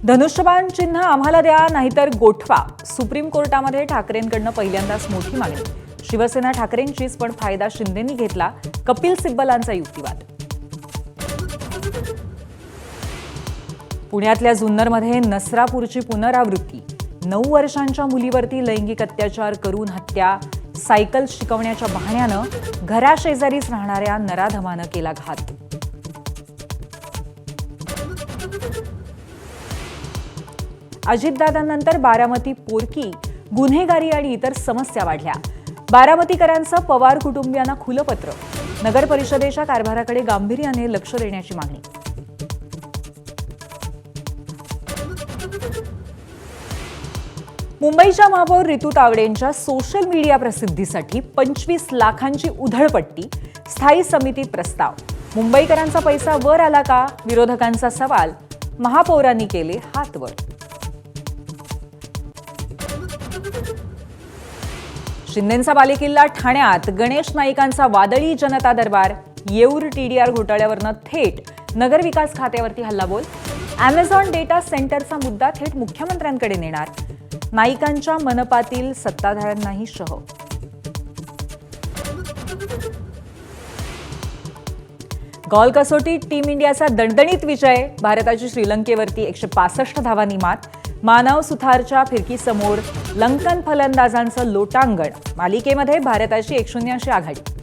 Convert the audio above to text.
धनुष्यबाण चिन्ह आम्हाला द्या नाहीतर गोठवा. सुप्रीम कोर्टामध्ये ठाकरेंकडून पहिल्यांदाच मोठी मागणी. शिवसेना ठाकरेंचीच, पण फायदा शिंदेंनी घेतला. कपिल सिब्बलांचा युक्तिवाद. पुण्यातल्या जुन्नरमध्ये नसरापूरची पुनरावृत्ती. 9 वर्षांच्या मुलीवरती लैंगिक अत्याचार करून हत्या. सायकल शिकवण्याच्या बहाण्यानं घराशेजारीच राहणाऱ्या नराधमानं केला घात. अजितदादांनंतर बारामती पोरकी, गुन्हेगारी आणि इतर समस्या वाढल्या. बारामतीकरांचं पवार कुटुंबियांना खुलं पत्र. नगर परिषदेच्या कारभाराकडे गांभीर्याने लक्ष देण्याची मागणी. मुंबईच्या महापौर रितू तावडेंच्या सोशल मीडिया प्रसिद्धीसाठी 25 लाखांची उधळपट्टी. स्थायी समितीत प्रस्ताव. मुंबईकरांचा पैसा वर आला का? विरोधकांचा सवाल. महापौरांनी केले हात वर. शिंदेंचा बालेकिल्ला ठाण्यात. गणेश नाईकांचा वादळी जनता दरबार. येऊर टीडीआर घोटाळ्यावरनं थेट नगरविकास खात्यावरती हल्लाबोल. अॅमेझॉन डेटा सेंटरचा मुद्दा थेट मुख्यमंत्र्यांकडे नेणार. नाईकांच्या मनपातील सत्ताधाऱ्यांनाही शह. गॉल कसोटीत टीम इंडियाचा दणदणीत विजय. भारताची श्रीलंकेवरती 165 धावांनी मात. मानव सुथारच्या फिरकीसमोर लंकन फलंदाजांचं लोटांगण. मालिकेमध्ये भारताची 1-0 अशी आघाडी.